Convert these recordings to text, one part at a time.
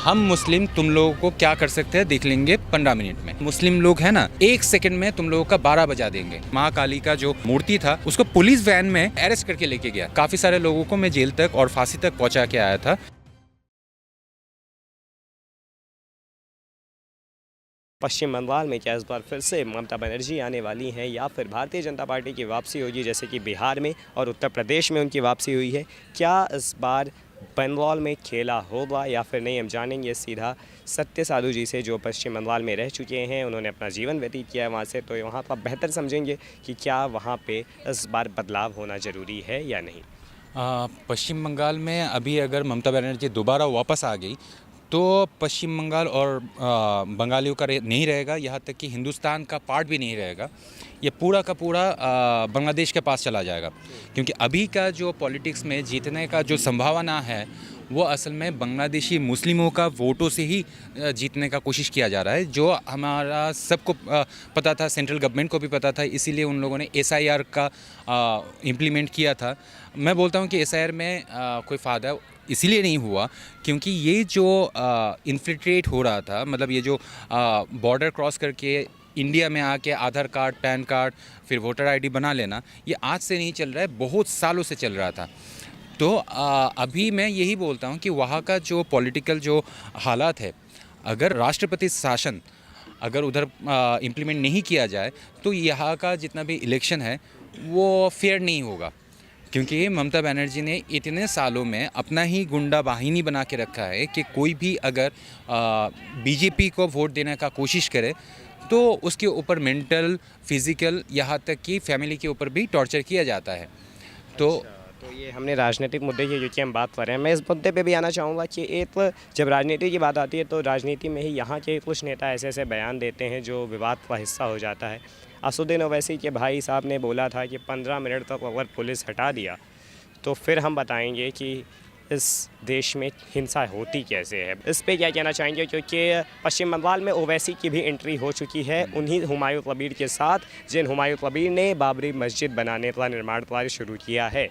हम मुस्लिम तुम लोगों को क्या कर सकते हैं देख लेंगे 15 मिनट में। मुस्लिम लोग है ना, 1 सेकंड में तुम लोगों का 12 बजा देंगे। माँ काली का जो मूर्ति था उसको पुलिस वैन में अरेस्ट करके लेके गया। काफी सारे लोगों को मैं जेल तक और फांसी तक पहुंचा के आया था। पश्चिम बंगाल में क्या इस बार फिर से ममता बनर्जी आने वाली हैं या फिर भारतीय जनता पार्टी की वापसी होगी, जैसे कि बिहार में और उत्तर प्रदेश में उनकी वापसी हुई है? क्या इस बार बंगाल में खेला होगा या फिर नहीं, हम जानेंगे सीधा सत्य साधु जी से, जो पश्चिम बंगाल में रह चुके हैं। उन्होंने अपना जीवन व्यतीत किया है वहाँ से, तो वहाँ का बेहतर समझेंगे कि क्या वहाँ पे इस बार बदलाव होना ज़रूरी है या नहीं। पश्चिम बंगाल में अभी अगर ममता बनर्जी दोबारा वापस आ गई तो पश्चिम बंगाल और बंगालियों का नहीं रहेगा, यहाँ तक कि हिंदुस्तान का पार्ट भी नहीं रहेगा। ये पूरा का पूरा बांग्लादेश के पास चला जाएगा, क्योंकि अभी का जो पॉलिटिक्स में जीतने का जो संभावना है वो असल में बांग्लादेशी मुस्लिमों का वोटों से ही जीतने का कोशिश किया जा रहा है, जो हमारा सबको पता था, सेंट्रल गवर्नमेंट को भी पता था। इसीलिए उन लोगों ने एसआईआर का इम्प्लीमेंट किया था। मैं बोलता हूँ कि एसआईआर में कोई फ़ायदा इसीलिए नहीं हुआ क्योंकि ये जो इन्फिल्ट्रेट हो रहा था, मतलब ये जो बॉर्डर क्रॉस करके इंडिया में आके आधार कार्ड, पैन कार्ड, फिर वोटर आईडी बना लेना, ये आज से नहीं चल रहा है, बहुत सालों से चल रहा था। तो अभी मैं यही बोलता हूँ कि वहाँ का जो पॉलिटिकल जो हालात है, अगर राष्ट्रपति शासन अगर उधर इम्प्लीमेंट नहीं किया जाए तो यहाँ का जितना भी इलेक्शन है वो फेयर नहीं होगा, क्योंकि ममता बनर्जी ने इतने सालों में अपना ही गुंडा बाहिनी बना के रखा है कि कोई भी अगर बीजेपी को वोट देने का कोशिश करे तो उसके ऊपर मेंटल, फिज़िकल, यहाँ तक कि फैमिली के ऊपर भी टॉर्चर किया जाता है। तो तो ये हमने राजनीतिक मुद्दे की क्योंकि हम बात कर रहे हैं, मैं इस मुद्दे पे भी आना चाहूँगा कि एक जब राजनीति की बात आती है तो राजनीति में ही यहाँ के कुछ नेता ऐसे ऐसे बयान देते हैं जो विवाद का हिस्सा हो जाता है। असदुद्दीन ओवैसी के भाई साहब ने बोला था कि 15 मिनट तक अगर पुलिस हटा दिया तो फिर हम बताएंगे कि इस देश में हिंसा होती कैसे है। इस पे क्या कहना चाहेंगे, क्योंकि पश्चिम बंगाल में ओवैसी की भी एंट्री हो चुकी है, उन्हीं हुमायूं कबीर के साथ, जिन हुमायूं कबीर ने बाबरी मस्जिद बनाने का निर्माण कार्य शुरू किया है।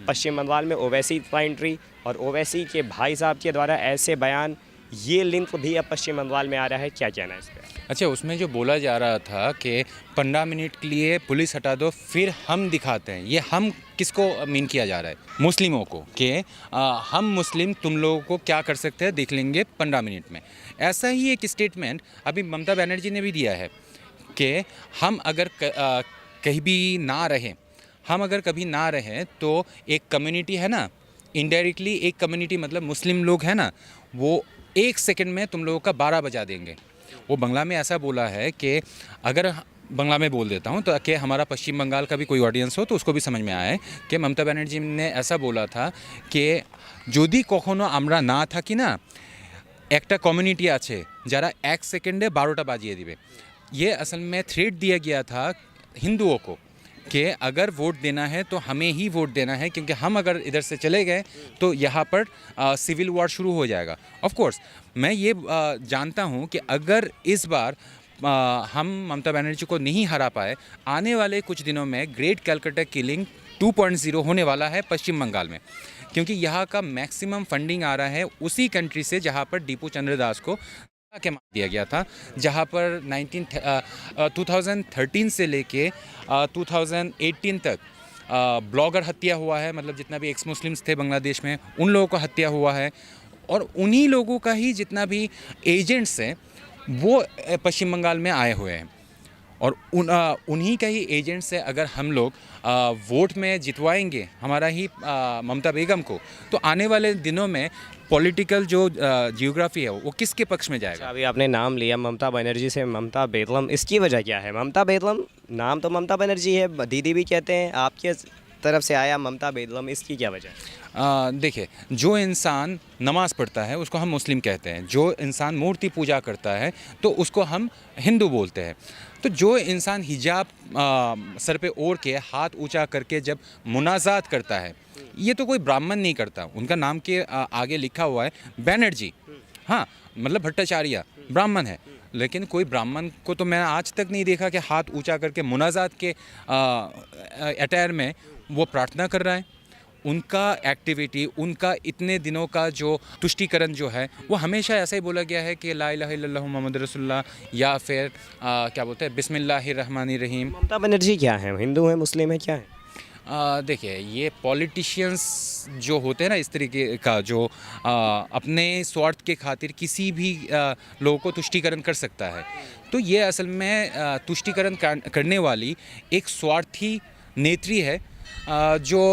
पश्चिम बंगाल में ओवैसी का एंट्री और ओवैसी के भाई साहब के द्वारा ऐसे बयान, ये लिंक भी अब पश्चिम बंगाल में आ रहा है। क्या कहना है इस पर? अच्छा, उसमें जो बोला जा रहा था कि 15 मिनट के लिए पुलिस हटा दो फिर हम दिखाते हैं, ये हम किसको मीन किया जा रहा है? मुस्लिमों को, कि हम मुस्लिम तुम लोगों को क्या कर सकते हैं देख लेंगे 15 मिनट में। ऐसा ही एक स्टेटमेंट अभी ममता बनर्जी ने भी दिया है कि हम अगर कहीं भी ना रहें, हम अगर कभी ना रहें तो एक कम्युनिटी है ना, इनडायरेक्टली एक कम्युनिटी मतलब मुस्लिम लोग हैं ना, वो 1 सेकंड में तुम लोगों का 12 बजा देंगे। वो बंगला में ऐसा बोला है कि अगर बंगला में बोल देता हूँ तो कि हमारा पश्चिम बंगाल का भी कोई ऑडियंस हो तो उसको भी समझ में आए कि ममता बनर्जी ने ऐसा बोला था कि যদি কখনো আমরা না থাকি না, একটা কমিউনিটি আছে যারা 1 সেকেন্ডে 12টা বাজিয়ে दिए। ये असल में थ्रेट दिया गया था हिंदुओं को कि अगर वोट देना है तो हमें ही वोट देना है, क्योंकि हम अगर इधर से चले गए तो यहाँ पर सिविल वॉर शुरू हो जाएगा। ऑफ कोर्स मैं ये जानता हूँ कि अगर इस बार हम ममता बनर्जी को नहीं हरा पाए, आने वाले कुछ दिनों में ग्रेट कैलकाटा किलिंग 2.0 होने वाला है पश्चिम बंगाल में, क्योंकि यहाँ का मैक्सिमम फंडिंग आ रहा है उसी कंट्री से जहाँ पर दीपू चंद्र दास को के मार दिया गया था, जहाँ पर 2013 से लेके 2018 तक ब्लॉगर हत्या हुआ है, मतलब जितना भी एक्स मुस्लिम्स थे बांग्लादेश में उन लोगों का हत्या हुआ है, और उन्हीं लोगों का ही जितना भी एजेंट्स हैं वो पश्चिम बंगाल में आए हुए हैं, और उन्हीं का ही एजेंट से अगर हम लोग वोट में जितवाएंगे हमारा ही ममता बेगम को, तो आने वाले दिनों में पॉलिटिकल जो जियोग्राफी है वो किसके पक्ष में जाएगा? अभी आपने नाम लिया ममता बनर्जी से ममता बेगम, इसकी वजह क्या है? ममता बेगम नाम तो ममता बनर्जी है, दीदी भी कहते हैं, आपके तरफ से आया ममता बेगम, इसकी क्या वजह है? देखिए, जो इंसान नमाज़ पढ़ता है उसको हम मुस्लिम कहते हैं, जो इंसान मूर्ति पूजा करता है तो उसको हम हिंदू बोलते हैं। तो जो इंसान हिजाब सर पे ओढ़ के हाथ ऊंचा करके जब मुनाजात करता है, ये तो कोई ब्राह्मण नहीं करता। उनका नाम के आगे लिखा हुआ है बैनर्जी, हाँ, मतलब भट्टाचार्य ब्राह्मण है, लेकिन कोई ब्राह्मण को तो मैं आज तक नहीं देखा कि हाथ ऊंचा करके मुनाजात के अटायर में वो प्रार्थना कर रहा है। उनका एक्टिविटी, उनका इतने दिनों का जो तुष्टीकरण जो है वो हमेशा ऐसा ही बोला गया है कि ला इलाहा इल्लल्लाहु मोहम्मद रसूलुल्लाह, या फिर क्या बोलते हैं बिस्मिल्लाहिर रहमानिर रहीम। ममता बनर्जी क्या है, हिंदू हैं, मुस्लिम हैं, क्या है? देखिए, ये पॉलिटिशियंस जो होते हैं ना इस तरीके का, जो अपने स्वार्थ के खातिर किसी भी लोगों को तुष्टीकरण कर सकता है, तो ये असल में तुष्टीकरण करने वाली एक स्वार्थी नेत्री है, जो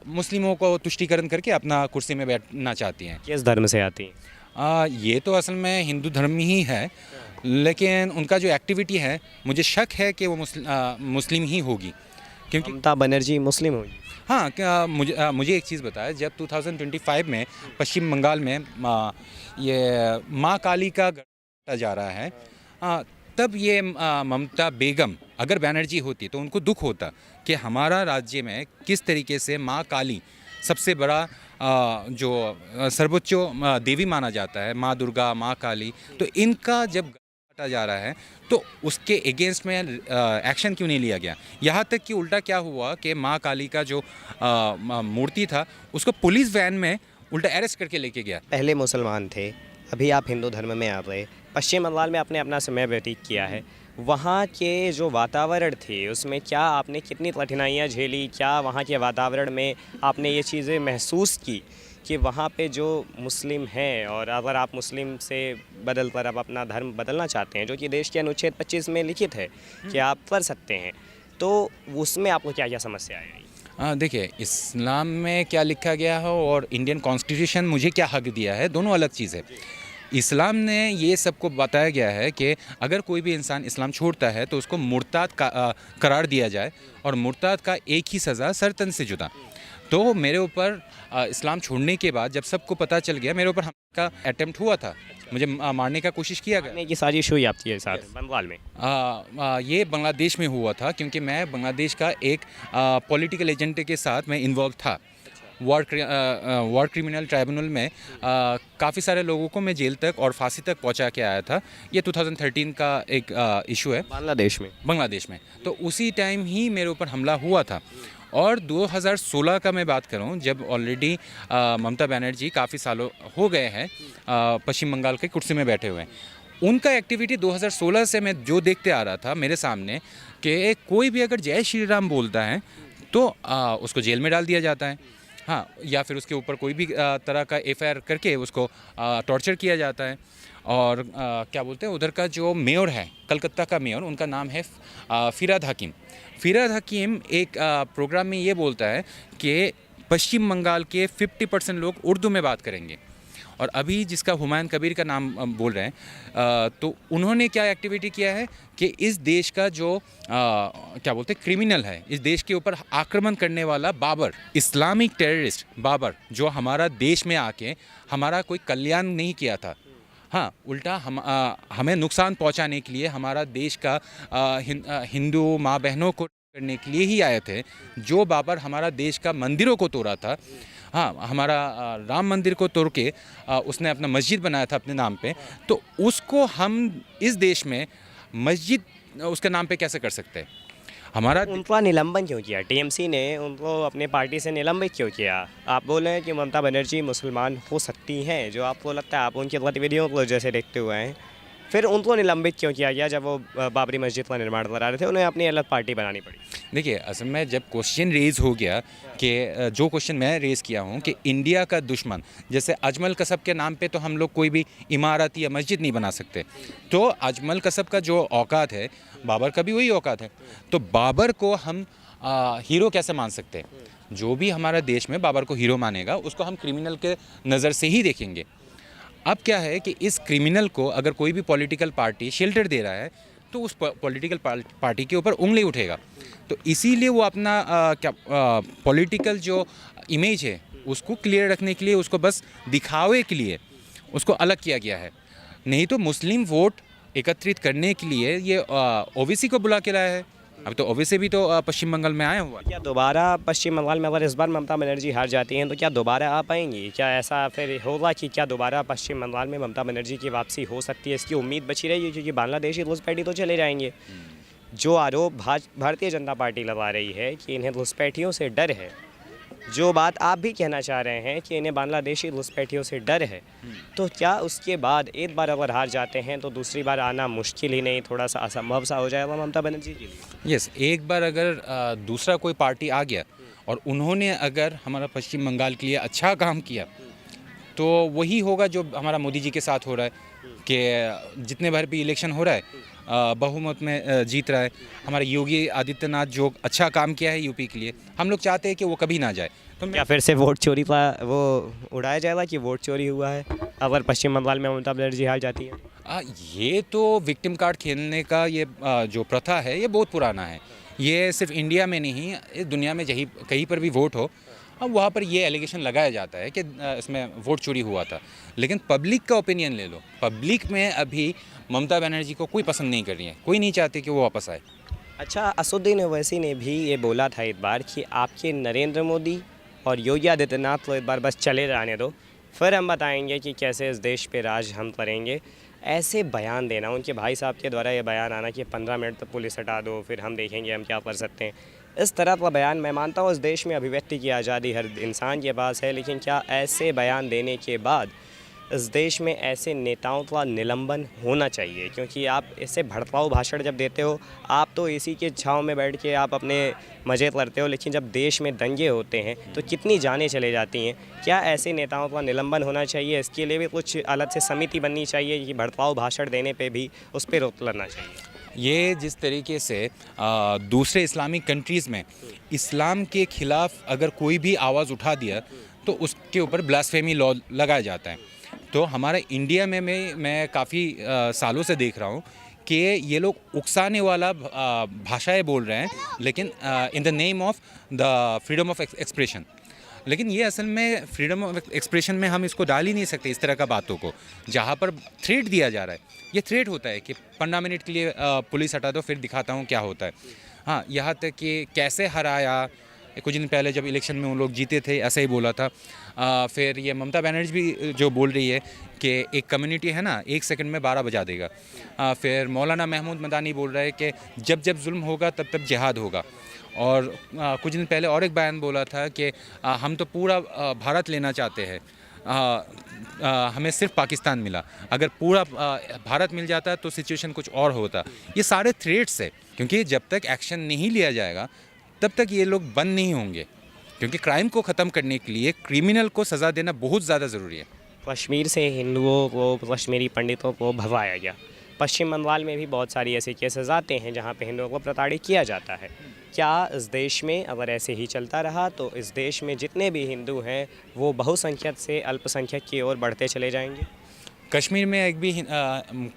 मुस्लिमों को तुष्टीकरण करके अपना कुर्सी में बैठना चाहती हैं। किस धर्म से आती हैं? ये तो असल में हिंदू धर्म ही है, लेकिन उनका जो एक्टिविटी है मुझे शक है कि वो मुस्लिम ही होगी, क्योंकि ममता बनर्जी मुस्लिम होगी? हाँ, क्या मुझे एक चीज़ बताया, जब 2025 में पश्चिम बंगाल में ये माँ काली का गढ़ काटा जा रहा है, तब ये ममता बेगम अगर बैनर्जी होती तो उनको दुख होता कि हमारा राज्य में किस तरीके से माँ काली सबसे बड़ा जो सर्वोच्च देवी माना जाता है, माँ दुर्गा, माँ काली, तो इनका जब काटा जा रहा है तो उसके अगेंस्ट में एक्शन क्यों नहीं लिया गया। यहाँ तक कि उल्टा क्या हुआ कि माँ काली का जो मूर्ति था उसको पुलिस वैन में उल्टा अरेस्ट करके लेके गया। पहले मुसलमान थे, अभी आप हिंदू धर्म में आ गए, पश्चिम बंगाल में आपने अपना समय व्यतीत किया है, वहाँ के जो वातावरण थे उसमें क्या आपने कितनी कठिनाइयाँ झेली? क्या वहाँ के वातावरण में आपने ये चीज़ें महसूस की कि वहाँ पे जो मुस्लिम हैं, और अगर आप मुस्लिम से बदल कर अब अपना धर्म बदलना चाहते हैं, जो कि देश के अनुच्छेद 25 में लिखित है कि आप कर सकते हैं, तो उसमें आपको क्या क्या समस्या आई? देखिए, इस्लाम में क्या लिखा गया है और इंडियन कॉन्स्टिट्यूशन मुझे क्या हक दिया है, दोनों अलग चीज़ है। इस्लाम ने ये सबको बताया गया है कि अगर कोई भी इंसान इस्लाम छोड़ता है तो उसको मुर्ताद करार दिया जाए, और मुर्ताद का एक ही सज़ा सरतन से जुदा। तो मेरे ऊपर इस्लाम छोड़ने के बाद जब सबको पता चल गया, मेरे ऊपर हमले का अटेम्प्ट हुआ था, मुझे मारने का कोशिश किया गया। की साजिश हुई आपके साथ बंगाल में? ये बांग्लादेश में हुआ था, क्योंकि मैं बांग्लादेश का एक पॉलिटिकल एजेंट के साथ मैं इन्वॉल्व था। वॉर क्रिमिनल ट्राइब्यूनल में काफ़ी सारे लोगों को मैं जेल तक और फांसी तक पहुंचा के आया था। ये 2013 का एक इशू है बांग्लादेश में। तो उसी टाइम ही मेरे ऊपर हमला हुआ था। और 2016 का मैं बात करूं, जब ऑलरेडी ममता बनर्जी काफ़ी सालों हो गए हैं पश्चिम बंगाल के कुर्सी में बैठे हुए हैं, उनका एक्टिविटी 2016 से मैं जो देखते आ रहा था मेरे सामने कि कोई भी अगर जय श्री राम बोलता है तो उसको जेल में डाल दिया जाता है, हाँ, या फिर उसके ऊपर कोई भी तरह का एफआईआर करके उसको टॉर्चर किया जाता है। और क्या बोलते हैं, उधर का जो मेयर है, कलकत्ता का मेयर, उनका नाम है फिराद हकीम। फिराद हकीम एक प्रोग्राम में ये बोलता है कि पश्चिम बंगाल के 50% लोग उर्दू में बात करेंगे। और अभी जिसका हुमायूं कबीर का नाम बोल रहे हैं, तो उन्होंने क्या एक्टिविटी किया है कि इस देश का जो क्या बोलते हैं क्रिमिनल है, इस देश के ऊपर आक्रमण करने वाला बाबर, इस्लामिक टेररिस्ट बाबर, जो हमारा देश में आके हमारा कोई कल्याण नहीं किया था, हाँ, उल्टा हमें नुकसान पहुंचाने के लिए हमारा देश का हिंदू माँ बहनों को करने के लिए ही आए थे। जो बाबर हमारा देश का मंदिरों को तोड़ा था, हाँ, हमारा राम मंदिर को तोड़ के उसने अपना मस्जिद बनाया था अपने नाम पे, तो उसको हम इस देश में मस्जिद उसके नाम पे कैसे कर सकते हैं? हमारा उनका निलंबन क्यों किया? टीएमसी ने उनको अपने पार्टी से निलंबित क्यों किया? आप बोल रहे हैं कि ममता बनर्जी मुसलमान हो सकती हैं, जो आपको लगता है, आप उनकी गतिविधियों को जैसे देखते हुए हैं, फिर उनको निलंबित क्यों किया गया? जब वो बाबरी मस्जिद का निर्माण करा रहे थे, उन्हें अपनी अलग पार्टी बनानी पड़ी। देखिए, असल में जब क्वेश्चन रेज़ हो गया कि जो क्वेश्चन मैं रेज़ किया हूँ कि इंडिया का दुश्मन, जैसे अजमल कसब के नाम पे तो हम लोग कोई भी इमारत या मस्जिद नहीं बना सकते, तो अजमल कसब का जो औकात है, बाबर का भी वही औकात है। तो बाबर को हम हीरो कैसे मान सकते हैं? जो भी हमारा देश में बाबर को हीरो मानेगा, उसको हम क्रिमिनल के नज़र से ही देखेंगे। अब क्या है कि इस क्रिमिनल को अगर कोई भी पॉलिटिकल पार्टी शेल्टर दे रहा है, तो उस पॉलिटिकल पार्टी के ऊपर उंगली उठेगा। तो इसीलिए वो अपना पॉलिटिकल जो इमेज है उसको क्लियर रखने के लिए, उसको बस दिखावे के लिए उसको अलग किया गया है। नहीं तो मुस्लिम वोट एकत्रित करने के लिए ये ओवैसी को बुला के लाया है। अब तो ओवैसी भी तो पश्चिम बंगाल में आया हुआ। क्या दोबारा पश्चिम बंगाल में अगर इस बार ममता बनर्जी हार जाती हैं तो क्या दोबारा आ पाएंगी? क्या ऐसा फिर होगा कि क्या दोबारा पश्चिम बंगाल में ममता बनर्जी की वापसी हो सकती है? इसकी उम्मीद बची रहेगी, क्योंकि बांग्लादेशी घुसपैठी तो चले जाएंगे। जो आरोप भारतीय जनता पार्टी लगा रही है कि इन्हें घुसपैठियों से डर है, जो बात आप भी कहना चाह रहे हैं कि इन्हें बांग्लादेशी घुसपैठियों से डर है, तो क्या उसके बाद एक बार अगर हार जाते हैं तो दूसरी बार आना मुश्किल ही नहीं, थोड़ा सा असंभव सा हो जाएगा ममता बनर्जी के लिए? यस, एक बार अगर दूसरा कोई पार्टी आ गया और उन्होंने अगर हमारा पश्चिम बंगाल के लिए अच्छा काम किया, तो वही होगा जो हमारा मोदी जी के साथ हो रहा है कि जितने बार भी इलेक्शन हो रहा है बहुमत में जीत रहा है। हमारा योगी आदित्यनाथ जो अच्छा काम किया है यूपी के लिए, हम लोग चाहते हैं कि वो कभी ना जाए। तो क्या फिर से वोट चोरी का वो उड़ाया जाएगा कि वोट चोरी हुआ है अगर पश्चिम बंगाल में ममता बनर्जी हार जाती है? ये तो विक्टिम कार्ड खेलने का ये जो प्रथा है ये बहुत पुराना है। ये सिर्फ इंडिया में नहीं, ये दुनिया में जहीं कहीं पर भी वोट हो, अब वहाँ पर ये एलिगेशन लगाया जाता है कि इसमें वोट चोरी हुआ था। लेकिन पब्लिक का ओपिनियन ले लो, पब्लिक में अभी ममता बनर्जी को कोई पसंद नहीं कर रही है, कोई नहीं चाहते कि वो वापस आए। अच्छा, असदुद्दीन ओवैसी ने भी ये बोला था एक बार कि आपके नरेंद्र मोदी और योगी आदित्यनाथ को एक बार बस चले जाने दो, फिर हम बताएंगे कि कैसे इस देश पे राज हम करेंगे। ऐसे बयान देना, उनके भाई साहब के द्वारा ये बयान आना कि 15 मिनट तक पुलिस हटा दो, फिर हम देखेंगे हम क्या कर सकते हैं, इस तरह का बयान, मैं मानता हूँ इस देश में अभिव्यक्ति की आज़ादी हर इंसान के पास है, लेकिन क्या ऐसे बयान देने के बाद इस देश में ऐसे नेताओं का निलंबन होना चाहिए? क्योंकि आप ऐसे भड़काऊ भाषण जब देते हो, आप तो एसी के छांव में बैठ के आप अपने मज़े करते हो, लेकिन जब देश में दंगे होते हैं तो कितनी जानें चले जाती हैं। क्या ऐसे नेताओं का निलंबन होना चाहिए? इसके लिए भी कुछ अलग से समिति बननी चाहिए कि भड़काऊ भाषण देने पे भी उस पर रोक लगना चाहिए? ये जिस तरीके से दूसरे इस्लामिक कंट्रीज़ में इस्लाम के ख़िलाफ़ अगर कोई भी आवाज़ उठा दिया तो उसके ऊपर ब्लास्फेमी लॉ लगाया जाता है। तो हमारे इंडिया में मैं काफ़ी सालों से देख रहा हूँ कि ये लोग उकसाने वाला भाषाएं बोल रहे हैं, लेकिन in the name of the freedom of expression. लेकिन ये असल में फ्रीडम ऑफ एक्सप्रेशन में हम इसको डाल ही नहीं सकते, इस तरह का बातों को जहाँ पर थ्रेट दिया जा रहा है। ये थ्रेट होता है कि 15 मिनट के लिए पुलिस हटा दो, फिर दिखाता हूँ क्या होता है। हाँ, यहाँ तक कि कैसे हराया, कुछ दिन पहले जब इलेक्शन में उन लोग जीते थे ऐसा ही बोला था। फिर ये ममता बनर्जी भी जो बोल रही है कि एक कम्युनिटी है ना, 1 सेकंड में 12 बजा देगा। फिर मौलाना महमूद मदानी बोल रहा है कि जब जब जुल्म होगा तब तब जिहाद होगा। और कुछ दिन पहले और एक बयान बोला था कि हम तो पूरा भारत लेना चाहते हैं, हमें सिर्फ पाकिस्तान मिला, अगर पूरा भारत मिल जाता तो सिचुएशन कुछ और होता। ये सारे थ्रेट्स है, क्योंकि जब तक एक्शन नहीं लिया जाएगा तब तक ये लोग बंद नहीं होंगे, क्योंकि क्राइम को ख़त्म करने के लिए क्रिमिनल को सज़ा देना बहुत ज़्यादा ज़रूरी है। कश्मीर से हिंदुओं को, कश्मीरी पंडितों को भगवाया गया। पश्चिम बंगाल में भी बहुत सारी ऐसे केसेस आते हैं जहाँ पे हिंदुओं को प्रताड़ित किया जाता है। क्या इस देश में अगर ऐसे ही चलता रहा तो इस देश में जितने भी हिंदू हैं वो बहुसंख्यक से अल्पसंख्यक की ओर बढ़ते चले जाएंगे? कश्मीर में एक भी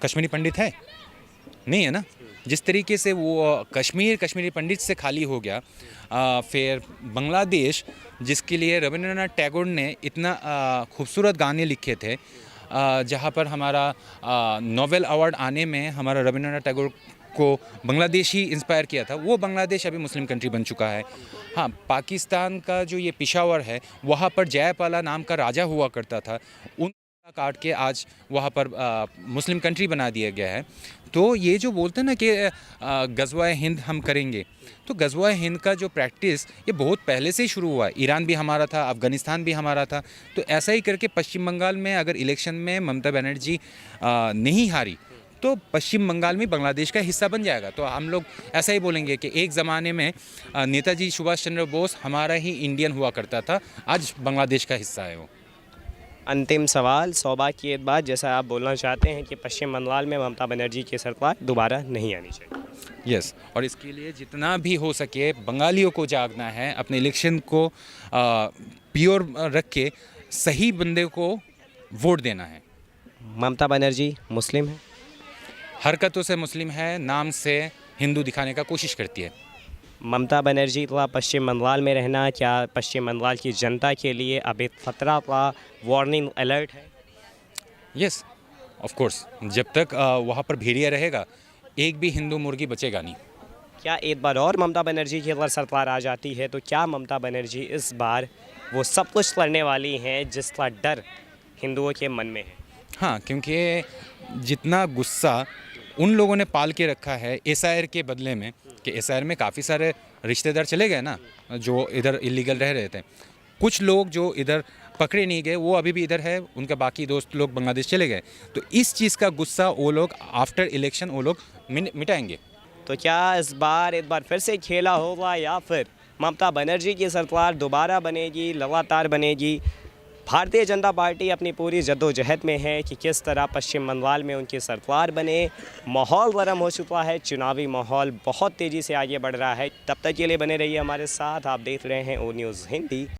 कश्मीरी पंडित है? नहीं है ना। जिस तरीके से वो कश्मीरी पंडित से खाली हो गया, फिर बांग्लादेश जिसके लिए रविंद्रनाथ टैगोर ने इतना खूबसूरत गाने लिखे थे, जहाँ पर हमारा नोबेल अवार्ड आने में हमारा रविंद्रनाथ टैगोर को बांग्लादेश ही इंस्पायर किया था, वो बांग्लादेश अभी मुस्लिम कंट्री बन चुका है। हाँ, पाकिस्तान का जो ये पेशावर है वहाँ पर जयपाला नाम का राजा हुआ करता था, उन काट के आज वहाँ पर मुस्लिम कंट्री बना दिया गया है। तो ये जो बोलते हैं ना कि गज़वा हिंद हम करेंगे, तो गज़वा हिंद का जो प्रैक्टिस ये बहुत पहले से ही शुरू हुआ है। ईरान भी हमारा था, अफ़गानिस्तान भी हमारा था। तो ऐसा ही करके पश्चिम बंगाल में अगर इलेक्शन में ममता बनर्जी नहीं हारी तो पश्चिम बंगाल में बांग्लादेश का हिस्सा बन जाएगा। तो हम लोग ऐसा ही बोलेंगे कि एक ज़माने में नेताजी सुभाष चंद्र बोस हमारा ही इंडियन हुआ करता था, आज बांग्लादेश का हिस्सा है वो। अंतिम सवाल, सौभाग्य की एक बात, जैसा आप बोलना चाहते हैं कि पश्चिम बंगाल में ममता बनर्जी की सरकार दोबारा नहीं आनी चाहिए? यस, और इसके लिए जितना भी हो सके बंगालियों को जागना है, अपने इलेक्शन को प्योर रख के सही बंदे को वोट देना है। ममता बनर्जी मुस्लिम है? हरकतों से मुस्लिम है, नाम से हिंदू दिखाने का कोशिश करती है। ममता बनर्जी का पश्चिम बंगाल में रहना क्या पश्चिम बंगाल की जनता के लिए अब एक खतरा का वार्निंग अलर्ट है? यस, ऑफ कोर्स, जब तक वहाँ पर भेड़िया रहेगा एक भी हिंदू मुर्गी बचेगा नहीं। क्या एक बार और ममता बनर्जी की अगर सरकार आ जाती है तो क्या ममता बनर्जी इस बार वो सब कुछ करने वाली हैं जिसका डर हिंदुओं के मन में है? हाँ, क्योंकि जितना गुस्सा उन लोगों ने पाल के रखा है एसआईआर के बदले में, कि एसआईआर में काफ़ी सारे रिश्तेदार चले गए ना जो इधर इलीगल रह रहे थे, कुछ लोग जो इधर पकड़े नहीं गए वो अभी भी इधर है, उनके बाकी दोस्त लोग बांग्लादेश चले गए। तो इस चीज़ का गुस्सा वो लोग आफ्टर इलेक्शन वो लोग मिटाएंगे। तो क्या इस बार एक बार फिर से खेला होगा या फिर ममता बनर्जी की सरकार दोबारा बनेगी, लगातार बनेगी? भारतीय जनता पार्टी अपनी पूरी जद्दोजहद में है कि किस तरह पश्चिम बंगाल में उनकी सरकार बने। माहौल गर्म हो चुका है, चुनावी माहौल बहुत तेज़ी से आगे बढ़ रहा है। तब तक के लिए बने रहिए हमारे साथ, आप देख रहे हैं ओ न्यूज़ हिंदी।